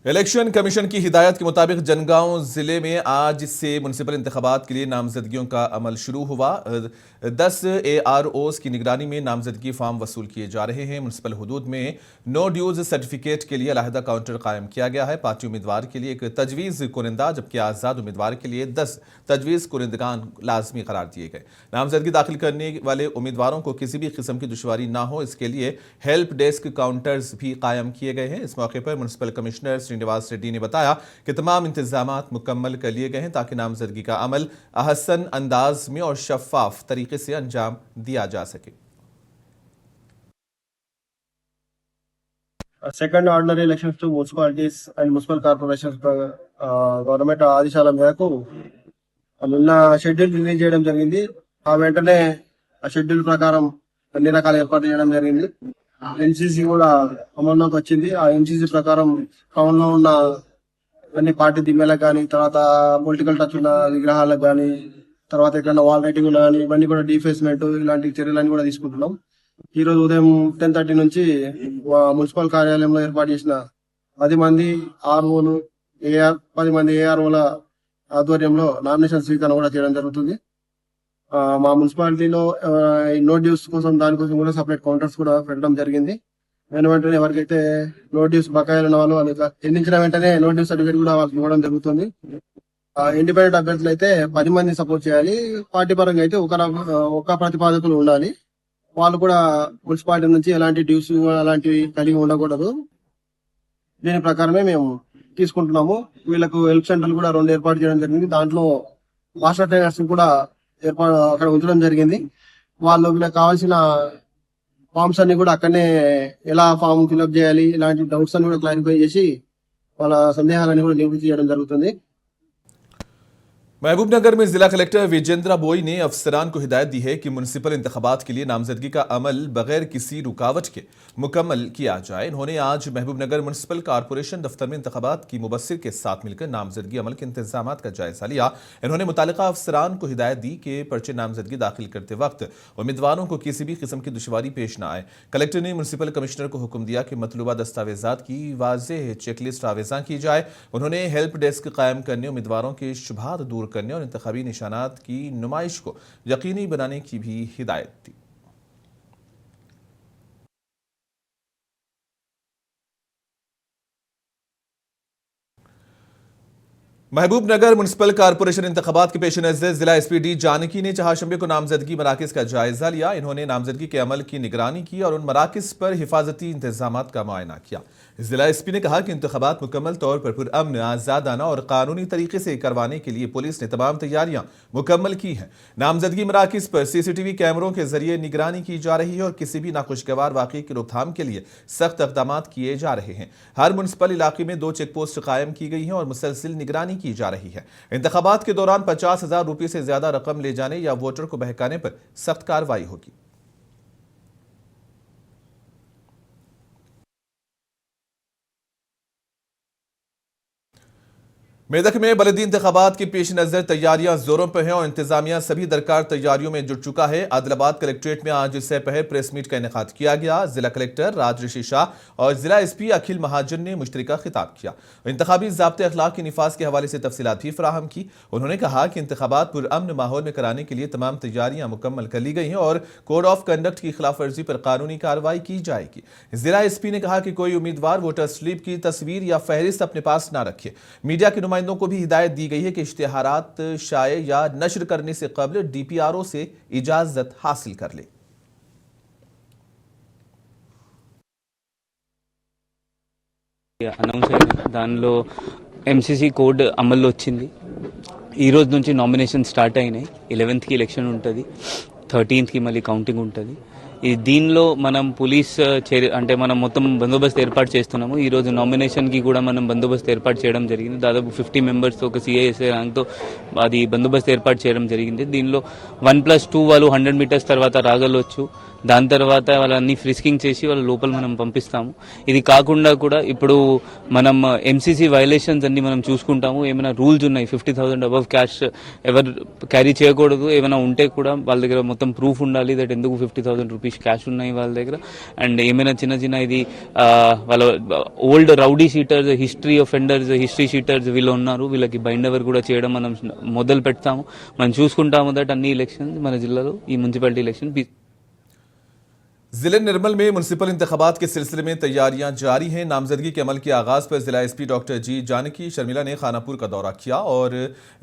Election commission की हिदायत के मुताबिक जनगांव जिले में आज से म्युनिसिपल इंतखाबात के लिए नामजदगियों का अमल शुरू हुआ। 10 AROs की निगरानी में नामजदगी फार्म वसूल किए जा रहे हैं। म्युनिसिपल हुदूद में नो ड्यूज सर्टिफिकेट के लिए अलहदा काउंटर कायम किया गया है। पार्टी उम्मीदवार के लिए एक तजवीज़ कुनिंदा जबकि आज़ाद उम्मीदवार के लिए 10 तजवीज़ कुनिंदगान लाजमी करार दिए गए। नामजदगी दाखिल करने वाले उम्मीदवारों को किसी भी किस्म की दुश्वारी ना हो, इसके लिए हेल्प डेस्क काउंटर्स भी कायम किए गए हैं। इस मौके पर म्युनिसिपल कमिश्नर श्रीनिवास रेड्डी ने बताया कि तमाम इंतजामात मुकम्मल कर लिए गए हैं ताकि नामजदगी का अमल अहसन अंदाज में और शफाफ तरीके से अंजाम दिया जा सके। Second ordinary elections to municipalities and municipal corporations government ఆదేశాల మేరకు నిన్న షెడ్యూల్ రిలీజ్ చేయడం జరిగింది. ఆ వెంటనే ఆ షెడ్యూల్ ప్రకారం అన్ని రకాల ఏర్పాటు చేయడం జరిగింది. ఎన్సీసీ కూడా అమల్లోకి వచ్చింది. ఆ ఎన్సీసీ ప్రకారం టౌన్ లో ఉన్న అన్ని పార్టీ దిమ్మేలకు కానీ, తర్వాత పొలిటికల్ టచ్ ఉన్న విగ్రహాలకు కానీ, తర్వాత ఎక్కడ వాల్ రైటింగ్ కానీ ఇవన్నీ కూడా డీఫేస్మెంట్ ఇలాంటి చర్యలన్నీ కూడా తీసుకుంటున్నాం. ఈ రోజు ఉదయం 10:30 నుంచి మున్సిపల్ కార్యాలయంలో ఏర్పాటు చేసిన 10 మంది ఆర్ఓలు 10 మంది ఏఆర్ఓల ఆధ్వర్యంలో నామినేషన్ స్వీకరణ కూడా చేయడం జరుగుతుంది. మా మున్సిపాలిటీలో నో డ్యూస్ కోసం దానికోసం కూడా సపరేట్ కౌంటర్స్ కూడా పెట్టడం జరిగింది. వెంటనే ఎవరికైతే నో డ్యూస్ బకాయిలు ఉన్న వాళ్ళు ఎన్నించిన వెంటనే నో డ్యూస్ సర్టిఫికేట్ కూడా వాళ్ళకి ఇవ్వడం జరుగుతుంది. ఇండిపెండెంట్ అభ్యర్థులు అయితే 10 మంది సపోర్ట్ చేయాలి. పార్టీ పరంగా అయితే ఒక ప్రతిపాదకులు ఉండాలి. వాళ్ళు కూడా మున్సిపాలిటీ నుంచి ఎలాంటి డ్యూస్ అలాంటివి కలిగి ఉండకూడదు. దీని ప్రకారమే మేము తీసుకుంటున్నాము. వీళ్ళకు హెల్ప్ సెంటర్లు కూడా 2 ఏర్పాటు చేయడం జరిగింది. దాంట్లో మాస్టర్ ట్రైనర్స్ కూడా అక్కడ ఉంచడం జరిగింది. వాళ్ళు వీళ్ళకి కావాల్సిన ఫామ్స్ అన్ని కూడా అక్కడనే ఎలా ఫామ్ ఫిల్అప్ చేయాలి ఇలాంటి డౌట్స్ అన్ని కూడా క్లారిఫై చేసి వాళ్ళ సందేహాలన్నీ కూడా నివృత్తి చేయడం జరుగుతుంది. महबूबनगर में जिला कलेक्टर विजेंद्र बोई ने अफसरान को हिदायत दी है कि म्युनिसिपल इंतखाबात के लिए नामजदगी का अमल बगैर किसी रुकावट के मुकम्मल किया जाए। इन्होंने आज महबूबनगर म्युनिसिपल कॉर्पोरेशन दफ्तर में इंतखाबात की मुबस्सिर के साथ मिलकर नामजदगी अमल के इंतजामात का जायजा लिया। इन्होंने मुतालिका अफसरान को हिदायत दी कि पर्चे नामजदगी दाखिल करते वक्त उम्मीदवारों को किसी भी किस्म की दुश्वारी पेश न आए। कलेक्टर ने म्युनिसिपल कमिश्नर को हुक्म दिया कि मतलूबा दस्तावेजात की वाज़ेह चेकलिस्ट आवेज़ा की जाए। उन्होंने हेल्प डेस्क कायम करने, उम्मीदवारों के शुबहात दूर करने और इंतखाबी निशानात की नुमाइश को यकीनी बनाने की भी हिदायत दी। महबूबनगर म्युनिसिपल कॉर्पोरेशन इंतखाबात के पेश नज़र जिला एसपी डी जानकी ने चहारशंबे को नामजदगी मराकज़ का जायजा लिया। इन्होंने नामजदगी के अमल की निगरानी की और उन मराकज़ पर हिफाजती इंतजामात का मुआयना किया। जिला एसपी ने कहा कि इंतखाबात मुकम्मल तौर पर पुरअमन, आज़ादाना और कानूनी तरीके से करवाने के लिए पुलिस ने तमाम तैयारियां मुकम्मल की हैं। नामजदगी मराकज़ पर CCTV कैमरों के जरिए निगरानी की जा रही है और किसी भी नाखुशगवार वाक़े की रोकथाम के लिए सख्त इक़दाम किए जा रहे हैं। हर म्युनिसिपल इलाके में 2 चेक पोस्ट कायम की गई हैं और मुसलसिल निगरानी की जा रही है। इंतखाबात के दौरान 50,000 रुपये से ज्यादा रकम ले जाने या वोटर को बहकाने पर सख्त कार्रवाई होगी। मेदक में बलदी इंतखाबात के पेश नज़र तैयारियां जोरों पर हैं और इंतजामिया सभी दरकार तैयारियों में जुट चुका है। आदिलाबाद कलेक्ट्रेट में आज इससे पहले प्रेस मीट का इनेकाद किया गया। जिला कलेक्टर राजऋषि शाह और जिला एसपी अखिल महाजन ने मुश्तरका खिताब किया। इंतखाबी ज़ाब्ते अखलाक के निफाज के हवाले से तफसीलात भी फराहम की। उन्होंने कहा कि इंतखाबात पुरअमन माहौल में कराने के लिए तमाम तैयारियां मुकम्मल कर ली गई हैं और कोड ऑफ कंडक्ट की खिलाफ वर्जी पर कानूनी कार्रवाई की जाएगी। जिला एसपी ने कहा कि कोई उम्मीदवार वोटर स्लिप की तस्वीर या फहरिस्त अपने पास न रखे। मीडिया के नुमाइंदों को भी हिदायत दी गई है कि इश्तिहारात शाये या नशर करने से कबल DPRO से इजाजत हासिल कर ले। అనౌన్స్ అయిన దానిలో MCC కోడ్ అమల్లో వచ్చింది. ఈ రోజు నుంచి నామినేషన్ స్టార్ట్ అయినాయి. 11th కి ఎలక్షన్ ఉంటుంది, 13th కి మళ్ళీ కౌంటింగ్ ఉంటుంది. ఈ దీనిలో మనం పోలీస్ అంటే మనం మొత్తం బందోబస్తు ఏర్పాటు చేస్తున్నాము. ఈరోజు నామినేషన్కి కూడా మనం బందోబస్తు ఏర్పాటు చేయడం జరిగింది. దాదాపు 50 మెంబర్స్తో ఒక CISA ర్యాంక్తో అది బందోబస్తు ఏర్పాటు చేయడం జరిగింది. దీనిలో 1+2 వాళ్ళు 100 మీటర్స్ తర్వాత రాగలవచ్చు. దాని తర్వాత వాళ్ళని ఫ్రిస్కింగ్ చేసి వాళ్ళ లోపల మనం పంపిస్తాము. ఇది కాకుండా కూడా ఇప్పుడు మనం ఎంసీసీ వైలేషన్స్ అన్ని మనం చూసుకుంటాము. ఏమైనా రూల్స్ ఉన్నాయి, 50,000 అబవ్ క్యాష్ ఎవరు క్యారీ చేయకూడదు, ఏమైనా ఉంటే కూడా వాళ్ళ దగ్గర మొత్తం ప్రూఫ్ ఉండాలి దట్ ఎందుకు 50,000 రూపీస్ క్యాష్ ఉన్నాయి వాళ్ళ దగ్గర. అండ్ ఏమైనా చిన్న చిన్న ఇది వాళ్ళ old rowdy sheeters, history offenders, history sheeters వీళ్ళు ఉన్నారు, వీళ్ళకి బైండ్ ఓవర్ కూడా చేయడం మనం మొదలు పెడతాము. మనం చూసుకుంటాము దట్ అన్ని ఎలక్షన్స్ మన జిల్లాలో ఈ మున్సిపాలిటీ ఎలక్షన్ जिले निर्मल में म्युनिसिपल इंतखाबात के सिलसिले में तैयारियां जारी हैं। नामजदगी के अमल के आगाज पर जिला एसपी डॉक्टर जी जानकी शर्मिला ने खानापुर का दौरा किया और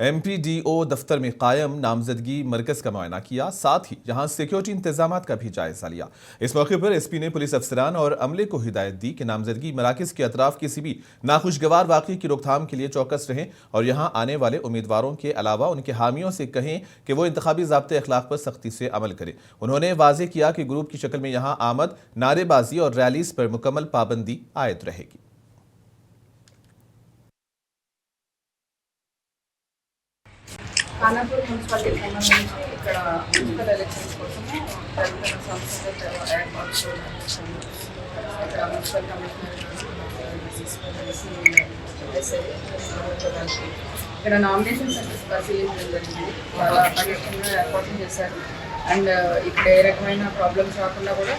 एमपीडीओ दफ्तर में कायम नामजदगी मरकज का मुआयना किया, साथ ही यहां सिक्योरिटी इंतजाम का भी जायजा लिया। इस मौके पर एसपी ने पुलिस अफसरान और अमले को हिदायत दी कि नामजदगी मराकज के अतराफ किसी भी नाखुशगवार वाक़े की रोकथाम के लिए चौकस रहें और यहाँ आने वाले उम्मीदवारों के अलावा उनके हामियों से कहें कि वो इंतखाबी ज़ाब्ते अखलाक पर सख्ती से अमल करें। उन्होंने वाज़ेह किया कि ग्रुप की शक्ल में यहाँ आमद, नारेबाजी और रैलीज पर मुकम्मल पाबंदी आयद रहेगी। खानापुर మున్సిపాలిటీకి సంబంధించి ఇక్కడ మున్సిపల్ ఎలక్షన్స్ కోసము జరుగుతున్న సంస్థలు ఏర్పాటు చేయడానికి ఇక్కడ మున్సిపల్ కమిషనర్ ఇక్కడ నామినేషన్ సెంటర్స్ పరిశీలించడం జరిగింది. చాలా పర్యటనగా ఏర్పాట్లు చేశారు. అండ్ ఇక్కడ ఏ రకమైన ప్రాబ్లమ్స్ రాకుండా కూడా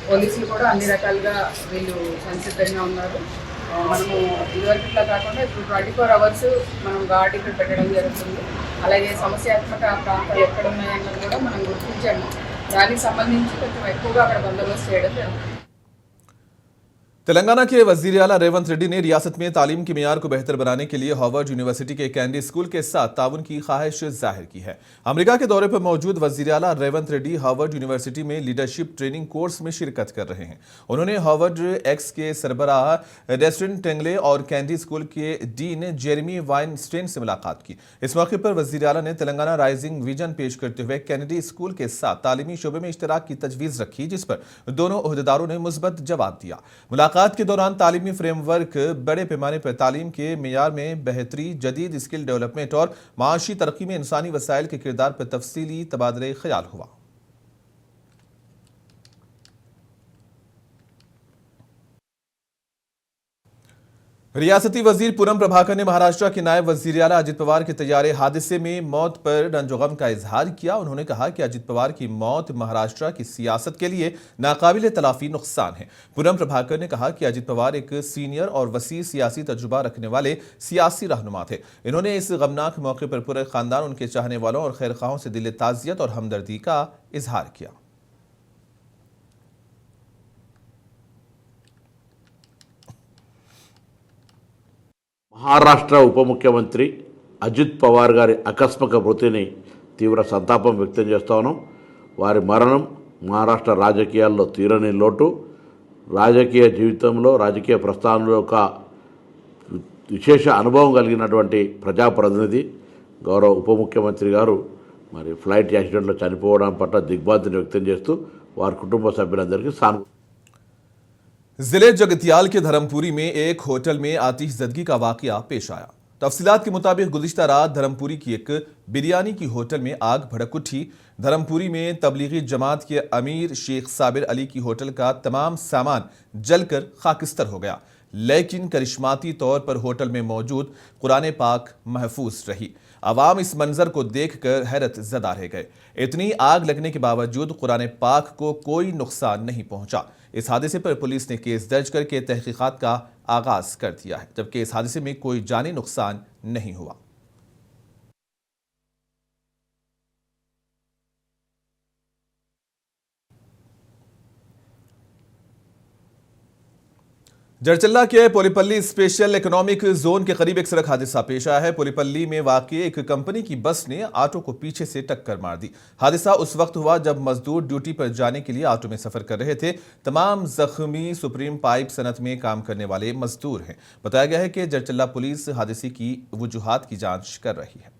పోలీసులు కూడా అన్ని రకాలుగా వీళ్ళు సంసిద్ధంగా ఉన్నారు. మనము ఇదివరకు ఇట్లా కాకుండా ఇప్పుడు 24 అవర్స్ మనం గార్డ్ ఇక్కడ పెట్టడం జరుగుతుంది. అలాగే సమస్యాత్మక ప్రాంతాలు ఎక్కడ ఉన్నాయన్నది కూడా మనం గుర్తించాము. దానికి సంబంధించి కొంచెం ఎక్కువగా అక్కడ బందోబస్తు చేయడం జరుగుతుంది. तेलंगाना के वजीर आला रेवंत रेड्डी ने रियासत में तालीम के मियार को बेहतर बनाने के लिए हार्वर्ड यूनिवर्सिटी के कैंडी स्कूल के साथ ताउन की ख्वाहिश जाहिर की है। अमेरिका के दौरे पर मौजूद वजीर आला रेवंत रेड्डी हार्वर्ड यूनिवर्सिटी में लीडरशिप ट्रेनिंग कोर्स में शिरकत कर रहे हैं। उन्होंने हार्वर्ड एक्स के सरबराह रेस्टोरेंट टेंगले और कैंडी स्कूल के डीन जेरेमी वाइनस्टेन से मुलाकात की। इस मौके पर वजीर आला ने तेलंगाना राइजिंग विजन पेश करते हुए कैनेडी स्कूल के साथ तालीमी शोबे में इश्तराक की तजवीज़ रखी, जिस पर दोनों ओहदेदारों ने मुस्बत जवाब दिया। मुलाकात के दौरान तालीमी फ्रेमवर्क, बड़े पैमाने पर तालीम के मेयार में बेहतरी, जदीद स्किल डेवलपमेंट और माशी तरक्की में इंसानी वसाइल के किरदार पर तफसीली तबादले ख्याल हुआ। रियासती वजीर पूनम प्रभाकर ने महाराष्ट्र के नायब वजीर आला अजित पवार के तैयारे हादसे में मौत पर रंजोगम का इजहार किया। उन्होंने कहा कि अजित पवार की मौत महाराष्ट्र की सियासत के लिए नाकाबिले तलाफी नुकसान है। पूनम प्रभाकर ने कहा कि अजित पवार एक सीनियर और वसी सियासी तजुर्बा रखने वाले सियासी रहनुमा थे। इन्होंने इस गमनाक मौके पर पूरे खानदान, उनके चाहने वालों और खैरखाहों से दिल ताज़ियत और हमदर्दी का इजहार किया। మహారాష్ట్ర ఉప ముఖ్యమంత్రి అజిత్ పవార్ గారి ఆకస్మిక మృతిని తీవ్ర సంతాపం వ్యక్తం చేస్తా ఉన్నాం. వారి మరణం మహారాష్ట్ర రాజకీయాల్లో తీరని లోటు. రాజకీయ జీవితంలో, రాజకీయ ప్రస్థానంలో ఒక విశేష అనుభవం కలిగినటువంటి ప్రజాప్రతినిధి, గౌరవ ఉప ముఖ్యమంత్రి గారు మరి ఫ్లైట్ యాక్సిడెంట్లో చనిపోవడం పట్ల దిగ్భ్రాంతిని వ్యక్తం చేస్తూ వారి కుటుంబ సభ్యులందరికీ సానుభూతి. जिले जगतियाल के धर्मपुरी में एक होटल में आतिशज़दगी का वाकया पेश आया। तफसीलात के मुताबिक गुज़िश्ता रात धर्मपुरी की एक बिरयानी की होटल में आग भड़क उठी। धर्मपुरी में तबलीगी जमात के अमीर शेख साबिर अली की होटल का तमाम सामान जलकर खाकिस्तर हो गया, लेकिन करिश्माती तौर पर होटल में मौजूद कुरान पाक महफूज रही। अवाम इस मंजर को देखकर हैरत ज़दा रह गए। इतनी आग लगने के बावजूद कुरान पाक को कोई नुकसान नहीं पहुंचा। इस हादसे पर पुलिस ने केस दर्ज करके तहकीकात का आगाज कर दिया है, जबकि इस हादसे में कोई जानी नुकसान नहीं हुआ। जरचल्ला के पोलीपल्ली स्पेशल इकोनॉमिक जोन के करीब एक सड़क हादसा पेश आया है। पोलीपल्ली में वाकई एक कंपनी की बस ने ऑटो को पीछे से टक्कर मार दी। हादसा उस वक्त हुआ जब मजदूर ड्यूटी पर जाने के लिए ऑटो में सफर कर रहे थे। तमाम जख्मी सुप्रीम पाइप सनत में काम करने वाले मजदूर हैं। बताया गया है कि जरचल्ला पुलिस हादसे की वजूहात की जांच कर रही है।